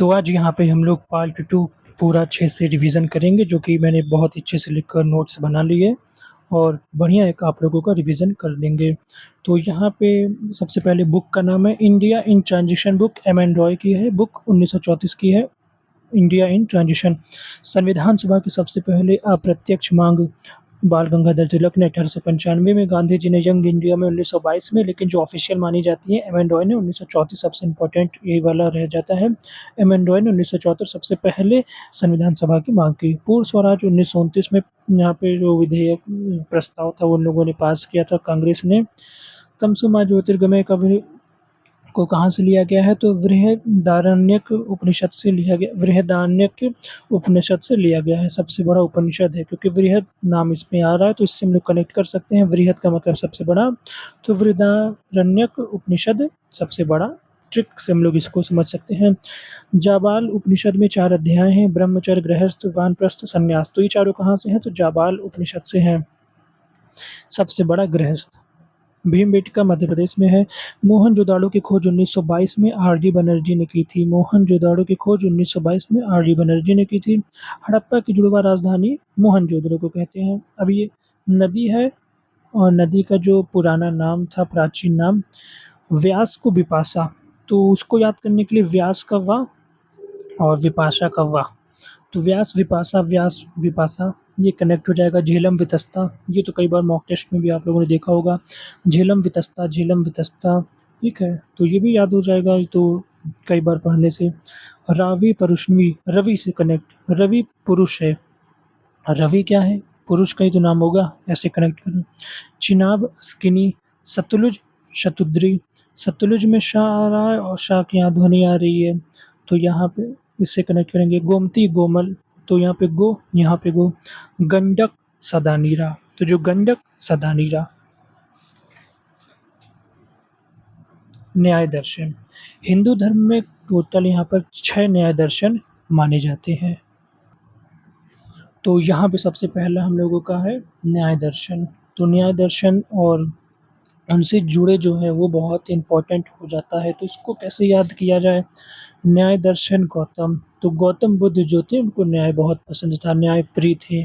तो आज यहाँ पे हम लोग पार्ट 2 पूरा अच्छे से रिवीजन करेंगे, जो कि मैंने बहुत अच्छे से लिख कर नोट्स बना लिए और बढ़िया एक आप लोगों का रिवीजन कर लेंगे। तो यहाँ पे सबसे पहले बुक का नाम है India in transition book, M N Roy की है बुक, 1934 की है। India in transition. संविधान सभा की सबसे पहले अप्रत्यक्ष मांग बाल गंगाधर तिलक ने 1895 में, गांधी जी ने यंग इंडिया में 1922 में, लेकिन जो ऑफिशियल मानी जाती है एम एन रॉय ने 1934 सबसे इम्पोर्टेंट यही वाला रह जाता है। एम एन रॉय ने 1974 सबसे पहले संविधान सभा की मांग की। पूर्ण स्वराज 1929 में यहाँ पे जो विधेयक प्रस्ताव था वो उन लोगों ने पास किया था कांग्रेस ने। तमसुमा ज्योतिर्गमय का भी को कहाँ से लिया गया है, तो बृहदारण्यक उपनिषद से लिया गया। बृहदारण्यक उपनिषद से लिया गया है, सबसे बड़ा उपनिषद है, क्योंकि बृहद नाम इसमें आ रहा है तो इससे हम लोग कनेक्ट कर सकते हैं। बृहद का मतलब सबसे बड़ा, तो बृहदारण्यक उपनिषद सबसे बड़ा। ट्रिक से हम लोग इसको समझ सकते हैं। जाबाल उपनिषद में 4 अध्याय हैं, ब्रह्मचर्य, गृहस्थ, वानप्रस्थ, संन्यास। तो ये चारों कहाँ से हैं, तो जाबाल उपनिषद से हैं। सबसे बड़ा गृहस्थ। भीमबेटका मध्य प्रदेश में है। मोहनजोदड़ो की खोज 1922 में आर.डी. बनर्जी ने की थी। मोहनजोदड़ो की खोज 1922 में आर.डी. बनर्जी ने की थी। हड़प्पा की जुड़वा राजधानी मोहनजोदड़ो को कहते हैं। अब ये नदी है और नदी का जो पुराना नाम था, प्राचीन नाम, व्यास को विपाशा। तो उसको याद करने के लिए व्यास का वा और विपाशा का वा। तो व्यास विपाशा ये कनेक्ट हो जाएगा। झेलम वितस्ता, ये तो कई बार मॉक टेस्ट में भी आप लोगों ने देखा होगा। झेलम वितस्ता, ठीक है, तो ये भी याद हो जाएगा, ये तो कई बार पढ़ने से। रावी परुष्मी, रवि से कनेक्ट, रवि पुरुष है, रवि क्या है, पुरुष का ही तो नाम होगा, ऐसे कनेक्ट करो। चिनाब स्किनी, सतलुज शतुद्री। सतलुज में शाह आ रहा है और शाह की यहाँ ध्वनि आ रही है, तो यहाँ पे इससे कनेक्ट करेंगे। गोमती गोमल, तो यहाँ पे गो, यहाँ पे गो। गंडक सदानीरा, तो जो गंडक सदानीरा। न्याय दर्शन, हिंदू धर्म में टोटल यहाँ पर 6 न्याय दर्शन माने जाते हैं। तो यहाँ पे सबसे पहला हम लोगों का है न्याय दर्शन। तो न्याय दर्शन और उनसे जुड़े जो हैं वो बहुत इम्पोर्टेंट हो जाता है, तो इसको कैसे याद किया जाए। न्याय दर्शन गौतम, तो गौतम बुद्ध जो थे उनको न्याय बहुत पसंद था, न्यायप्रिय थे।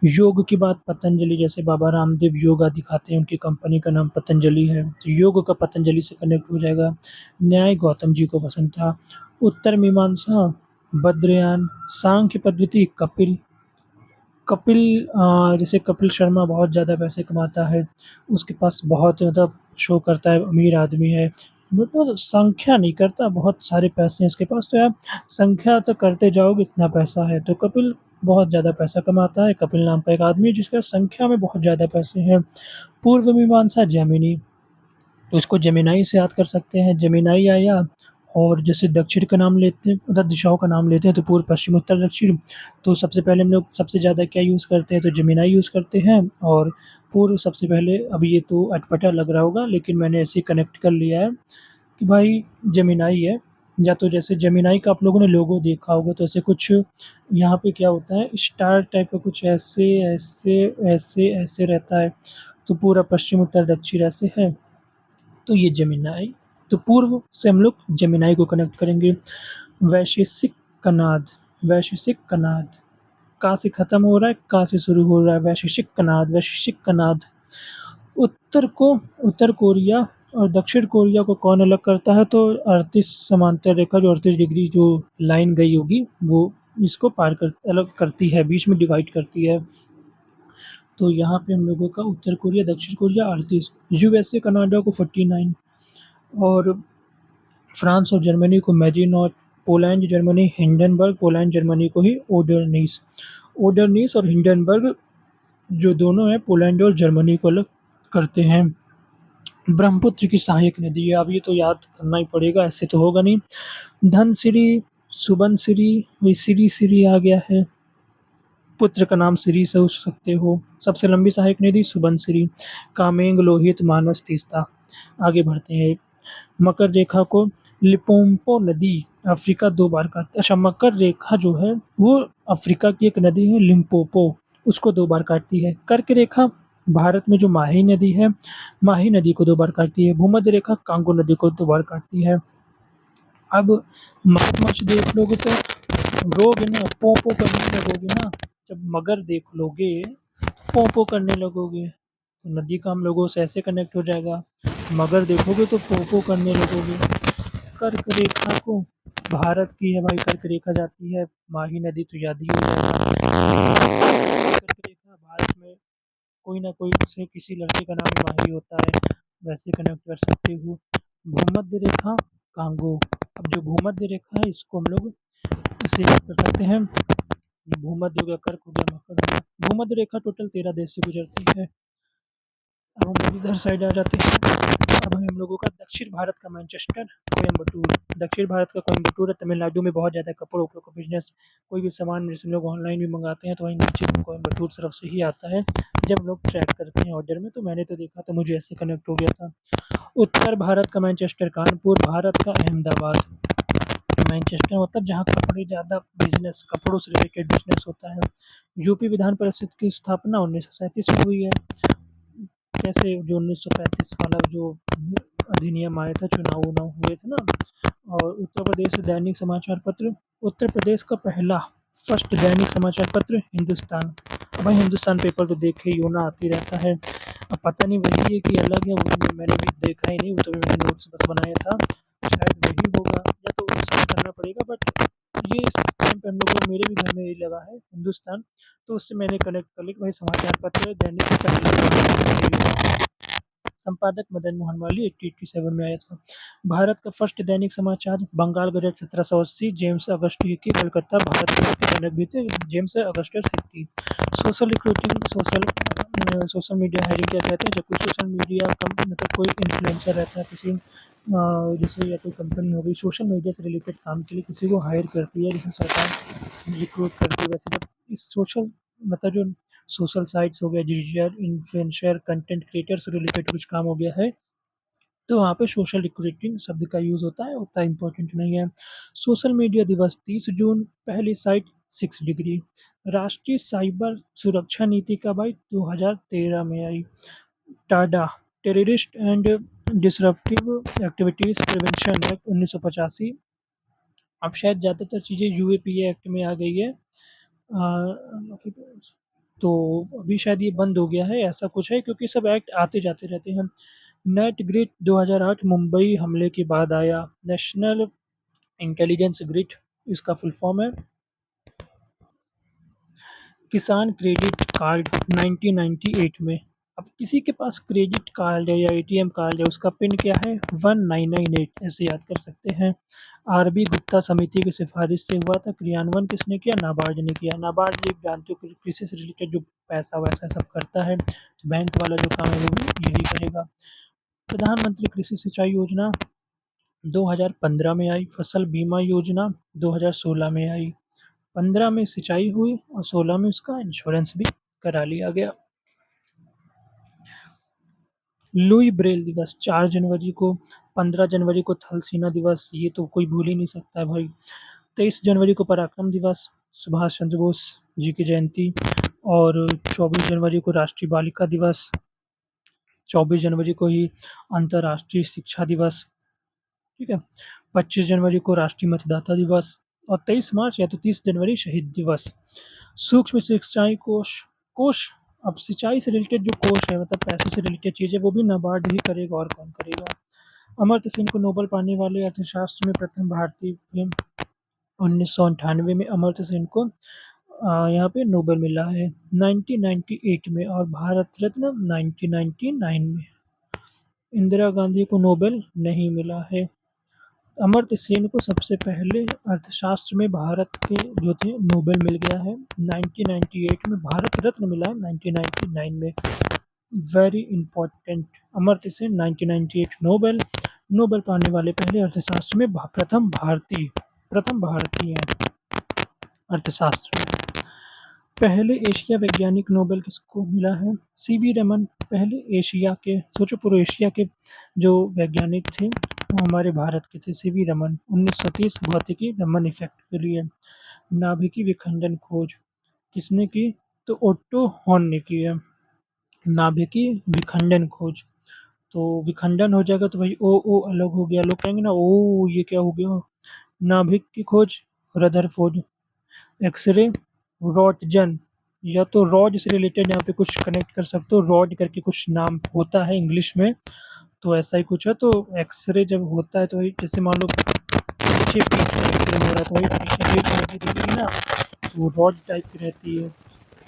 योग की बात पतंजलि, जैसे बाबा रामदेव योगा दिखाते हैं, उनकी कंपनी का नाम पतंजलि है, तो योग का पतंजलि से कनेक्ट हो जाएगा। न्याय गौतम जी को पसंद था। उत्तर मीमांसा बद्रयान। सांख्य पद्धति कपिल। कपिल जैसे कपिल शर्मा बहुत ज़्यादा पैसे कमाता है, उसके पास बहुत मतलब शो करता है अमीर आदमी है, मतलब संख्या नहीं करता, बहुत सारे पैसे हैं इसके पास, तो यार संख्या तो करते जाओगे इतना पैसा है, तो कपिल बहुत ज़्यादा पैसा कमाता है। कपिल नाम का एक आदमी है जिसके पास संख्या में बहुत ज़्यादा पैसे हैं। पूर्व मीमांसा जेमिनी, तो इसको जेमिनाई से याद कर सकते हैं, जेमिनाई आया। और जैसे दक्षिण का नाम लेते हैं, मतलब दिशाओं का नाम लेते हैं, तो पूर्व, पश्चिम, उत्तर, दक्षिण। तो सबसे पहले हम लोग सबसे ज़्यादा क्या यूज़ करते हैं, तो जेमिनाई यूज़ करते हैं। और पूर्व सबसे पहले, अब ये तो अटपटा लग रहा होगा लेकिन मैंने ऐसे ही कनेक्ट कर लिया है कि भाई जेमिनाई है। या तो जैसे जेमिनाई का आप लोगों ने लोगो देखा होगा, तो ऐसे कुछ यहाँ पे क्या होता है, स्टार टाइप का कुछ ऐसे ऐसे ऐसे ऐसे रहता है, तो पूरा पश्चिम, उत्तर, दक्षिण ऐसे है, तो ये जेमिनाई। तो पूर्व से हम लोग जेमिनाई को कनेक्ट करेंगे। वैशेषिक कनाद, वैशेषिक कनाद, का से खत्म हो रहा है, का से शुरू हो रहा है, वैशेषिक कनाद, वैशेषिक कनाद। उत्तर को, उत्तर कोरिया और दक्षिण कोरिया को कौन अलग करता है, तो 38 समांतर रेखा, जो 38 डिग्री जो लाइन गई होगी वो इसको पार कर अलग करती है, बीच में डिवाइड करती है। तो यहाँ पे हम लोगों का उत्तर कोरिया, दक्षिण कोरिया 38, यूएसए कनाडा को 49, और फ्रांस और जर्मनी को Maginot, Poland Germany Hindenburg, Poland Germany को ही ओडरनीस। ओडरनीस और हिंडनबर्ग जो दोनों हैं पोलैंड और जर्मनी को अलग करते हैं। ब्रह्मपुत्र की सहायक नदी है, अब ये तो याद करना ही पड़ेगा, ऐसे तो होगा नहीं। धनसिरी, सुबनसिरी, वही सिरी सिरी आ गया है, पुत्र का नाम सिरी से सोच सकते हो। सबसे लंबी सहायक नदी सुबनसिरी। कामेंग, लोहित, मानस, तीस्ता। आगे बढ़ते हैं। मकर रेखा को लिपोम्पो नदी अफ्रीका 2 बार काटती है। अच्छा, मकर रेखा जो है वो अफ्रीका की एक नदी है लिम्पोपो, उसको 2 बार काटती है। कर्क रेखा भारत में जो माही नदी है, माही नदी को 2 बार काटती है। भूमध्य रेखा कांगो नदी को 2 बार काटती है। अब मगरमच्छ देख लोगे तो रोगे ना, पों-पों करने लगोगे ना, जब मगर देख लोगे, पों-पों करने लगोगे, तो नदी का हम लोगों से ऐसे कनेक्ट हो जाएगा। मगर देखोगे तो पों-पों करने लगोगे। कर्क रेखा को भारत की है भाई, कर्क रेखा जाती है, माही नदी तो याद ही हो जाएगा। कर्क रेखा भारत में कोई ना कोई से किसी लड़के का नाम माही होता है, वैसे कनेक्ट कर सकते हो। भूमध्य रेखा कांगो, अब जो भूमध्य रेखा है इसको हम लोग इससे याद कर सकते हैं। भूमध्य हो गया, कर्क हो गया, मकर हो गया। भूमध्य रेखा टोटल 13 देश से गुजरती है। अब हम लोग इधर साइड आ जाते हैं। अब हम लोगों का दक्षिण भारत का मैनचेस्टर, कोयम्बटूर। दक्षिण भारत का कोयम्बटूर है, तमिलनाडु में बहुत ज़्यादा कपड़ों-वपड़ों का बिज़नेस, कोई भी सामान जैसे लोग ऑनलाइन भी मँगाते हैं तो वहीं नीचे कोयम्बटूर तरफ से ही आता है। जब लोग ट्रैक करते हैं ऑर्डर में, तो मैंने तो देखा तो मुझे ऐसे कनेक्ट हो गया था। उत्तर भारत का मैनचेस्टर कानपुर, भारत का अहमदाबाद। मैनचेस्टर मतलब जहाँ कपड़े ज़्यादा बिज़नेस, कपड़ों से रिलेटेड बिज़नेस होता है। यूपी विधान परिषद की स्थापना 1937 में हुई है। कैसे जो 1935 वाला जो अधिनियम आया था, चुनाव-वुनाव हुए थे ना। और उत्तर प्रदेश दैनिक समाचार पत्र, उत्तर प्रदेश का पहला फर्स्ट दैनिक समाचार पत्र हिंदुस्तान। अब भाई हिंदुस्तान पेपर तो देखे ही हो ना, आती रहता है। अब पता नहीं वही है कि अलग है, वो भी मैंने भी देखा ही नहीं, वो तो मैंने नोट्स बस बनाया था। शायद वही होगा या तो सर्च करना पड़ेगा, बट ये इस टाइम पे हम लोग को मेरे भी घर में यही लगा है हिंदुस्तान, तो उससे मैंने कनेक्ट कर लिया कि भाई समाचार पत्र दैनिक पहला संपादक मदन मोहन मालवीय 1887 में आया था। भारत का फर्स्ट दैनिक समाचार Bengal gazette 1780, James Augustus Hicky, Calcutta, Bharat के जनक भी थे James Augustus Hicky. Social recruiting, social media hiring क्या कहते हैं, जब कोई सोशल मीडिया कम मतलब कोई इन्फ्लुएंसर रहता है किसी जैसे या कोई कंपनी हो गई सोशल मीडिया से रिलेटेड काम के लिए किसी को हायर करती है, जैसे सरकार रिक्रूट करती है, वैसे जब इस सोशल मतलब जो सोशल साइट्स हो गया, डिजिटल इन्फ्लुएंसर, कंटेंट क्रिएटर से रिलेटेड कुछ काम हो गया है, तो वहाँ पे सोशल रिक्रूटिंग शब्द का यूज़ होता है, उतना इम्पोर्टेंट नहीं है। सोशल मीडिया दिवस 30 जून, पहली साइट 6 डिग्री। राष्ट्रीय साइबर सुरक्षा नीति कब आई? 2013 में आई। TADA, terrorist and disruptive activities prevention act 1985। अब शायद ज़्यादातर चीज़ें यूएपीए एक्ट में आ गई है। तो अभी शायद ये बंद हो गया है, ऐसा कुछ है क्योंकि सब एक्ट आते जाते रहते हैं। नेट ग्रिड 2008 मुंबई हमले के बाद आया। नेशनल इंटेलिजेंस ग्रिड इसका फुल फॉर्म है। किसान क्रेडिट कार्ड 1998 में। अब किसी के पास क्रेडिट कार्ड है या एटीएम कार्ड है, उसका पिन क्या है? 1998, ऐसे याद कर सकते हैं। आरबी गुप्ता समिति की सिफारिश से हुआ था, क्रियान्वयन किसने किया? नाबार्ड ने किया। नाबार्ड ये जानते हो कृषि से रिलेटेड जो पैसा-वैसा सब करता है, तो बैंक वाला जो काम है वो भी यही करेगा। प्रधानमंत्री कृषि सिंचाई योजना 2015 में आई। फसल बीमा योजना 2016 में आई। 15 में सिंचाई हुई और 16 में उसका इंश्योरेंस भी करा लिया गया। लुई ब्रेल दिवस 4 जनवरी को, 15 जनवरी को थल सेना दिवस, ये तो कोई भूल ही नहीं सकता है भाई। 23 जनवरी को पराक्रम दिवस, सुभाष चंद्र बोस जी की जयंती। और 24 जनवरी को राष्ट्रीय बालिका दिवस, 24 जनवरी को ही अंतर्राष्ट्रीय शिक्षा दिवस, ठीक है। 25 जनवरी को राष्ट्रीय मतदाता दिवस और 23 मार्च या तो 30 जनवरी शहीद दिवस। सूक्ष्म सिंचाई कोष, कोष अब सिंचाई से रिलेटेड जो कोष है मतलब पैसे से रिलेटेड चीज़ है वो भी नाबार्ड ही करेगा, और कौन करेगा। अमर्त्य सेन को नोबेल पाने वाले अर्थशास्त्र में प्रथम भारतीय थे। 1998 में अमर्त्य सेन को यहाँ पे नोबेल मिला है। 1998 में और भारत रत्न 1999 में। इंदिरा गांधी को नोबेल नहीं मिला है। अमर्त्य सेन को सबसे पहले अर्थशास्त्र में भारत के जो थे नोबेल मिल गया है 1998 में। भारत रत्न मिला है 1999 में। Very important, Amartya Sen 1998 Nobel, Nobel पाने वाले पहले अर्थशास्त्र में प्रथम भारतीय हैं अर्थशास्त्र में। पहले एशिया वैज्ञानिक नोबेल किसको मिला है? सीवी रमन। पहले एशिया के, सोचो पूरे एशिया के जो वैज्ञानिक थे वो हमारे भारत के थे, सीवी रमन। 1930 भौतिकी रमन इफेक्ट के लिए। नाभिकीय विखंडन खोज किसने की? तो ओट्टो हॉर्न ने की है नाभिकीय विखंडन खोज। तो विखंडन हो जाएगा तो भाई ओ अलग हो गया। लोग कहेंगे ना ओह! ये क्या हो गया? नाभिक की खोज रदरफोर्ड। एक्स-रे रॉटजन, या तो रॉड से रिलेटेड यहाँ पे कुछ कनेक्ट कर सकते हो, रॉड करके कुछ नाम होता है इंग्लिश में, तो ऐसा ही कुछ है। तो एक्स-रे जब होता है तो वही जैसे मान लो पीछे पीठ का एक्स-रे हो रहा है तो वही पीछे पीठ लगी दिखेगी ना, तो वो रॉड टाइप की रहती है।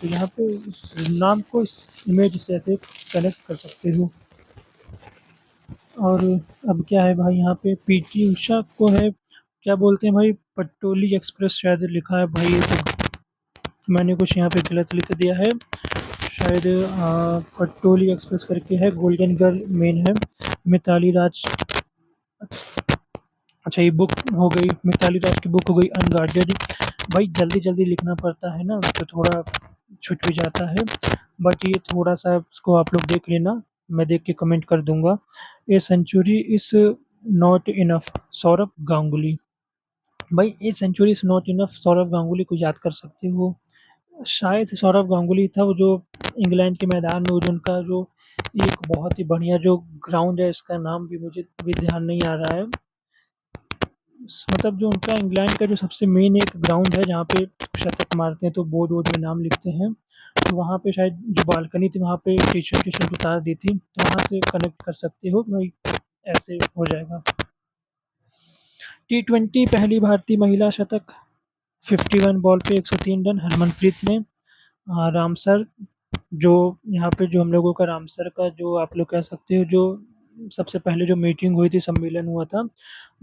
तो यहाँ पे इस नाम को इस इमेज से ऐसे कनेक्ट कर सकते हो। और अब क्या है भाई, यहाँ पे पीटी उषा को है क्या बोलते हैं भाई, पटोली एक्सप्रेस शायद लिखा है भाई, ये तो मैंने कुछ यहाँ पे गलत लिख दिया है शायद। पटोली एक्सप्रेस करके है, गोल्डन गर्ल मेन है, मिताली राज। अच्छा ये बुक हो गई, मिताली राज की बुक हो गई अनगार्डेड। भाई जल्दी-जल्दी लिखना पड़ता है ना, तो थोड़ा छूट भी जाता है। बट ये थोड़ा-सा इसको आप लोग देख लेना, मैं देख के कमेंट कर दूँगा। A century is not enough Sourav Ganguly. भाई a century is not enough Sourav Ganguly को याद कर सकते हो। शायद से सौरव गांगुली था वो जो इंग्लैंड के मैदान में, वो जो उनका जो एक बहुत ही बढ़िया जो ग्राउंड है, उसका नाम भी मुझे अभी ध्यान नहीं आ रहा है। मतलब जो उनका इंग्लैंड का जो सबसे मेन एक ग्राउंड है जहाँ पे शतक मारते हैं तो बोर्ड वोर्ड में नाम लिखते हैं, तो वहाँ पे शायद जो बालकनी थी वहाँ पे टी-शर्ट उतार दी थी, तो वहाँ से कनेक्ट कर सकते हो भाई, ऐसे हो जाएगा। टी20 पहली भारतीय महिला शतक, 51 बॉल पे 103 रन हरमनप्रीत ने। रामसर जो यहाँ पे जो हम लोगों का रामसर का जो आप लोग कह सकते हो जो सबसे पहले जो मीटिंग हुई थी, सम्मेलन हुआ था,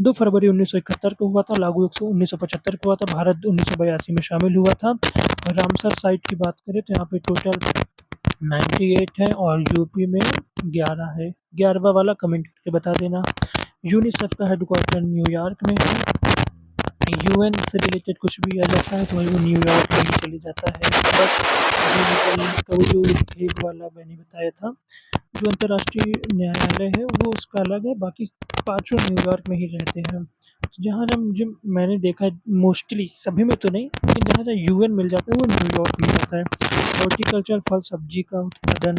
2 फरवरी 1971 को हुआ था, लागू 1975 को हुआ था, भारत 1982 में शामिल हुआ था। रामसर साइट की बात करें तो यहाँ पे टोटल 98 है और यूपी में 11 है। 11वां वाला कमेंट करके बता देना। यूनिसेफ का हेडक्वार्टर न्यूयॉर्क में है। यूएन से रिलेटेड कुछ भी आ जाता है तो वही वो न्यूयॉर्क में ही चले जाता है। बट का वो जो हेग वाला मैंने बताया था, जो अंतर्राष्ट्रीय न्यायालय है वो उसका अलग है, बाकी पाँचों न्यूयॉर्क में ही रहते हैं। तो जहाँ-जहाँ मुझे मैंने देखा है मोस्टली, सभी में तो नहीं, लेकिन जहाँ-जहाँ यूएन मिल जाता है वो न्यूयॉर्क में रहता है। हॉर्टिकल्चर फल सब्जी का उत्पादन,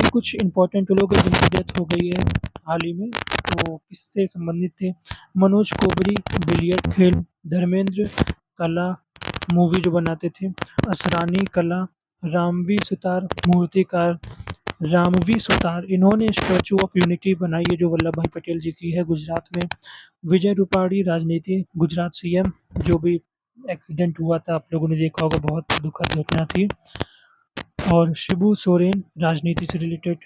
ये कुछ इम्पोर्टेंट लोग हैं जिनकी डेथ हो गई है हाल ही में, तो किससे संबंधित थे? मनोज कोबरी बिलियर्ड खेल, धर्मेंद्र कला मूवी जो बनाते थे, असरानी कला, रामवी सुतार मूर्तिकार, रामवी सुतार इन्होंने स्टैचू ऑफ यूनिटी बनाई है जो वल्लभ भाई पटेल जी की है गुजरात में। विजय रूपाणी राजनीति गुजरात सीएम, जो भी एक्सीडेंट हुआ था आप लोगों ने देखा होगा, बहुत दुखद घटना थी। और शिबू सोरेन राजनीति से रिलेटेड।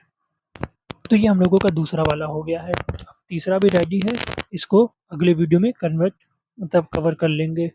तो ये हम लोगों का दूसरा वाला हो गया है। अब तीसरा भी रेडी है, इसको अगले वीडियो में कन्वर्ट मतलब कवर कर लेंगे।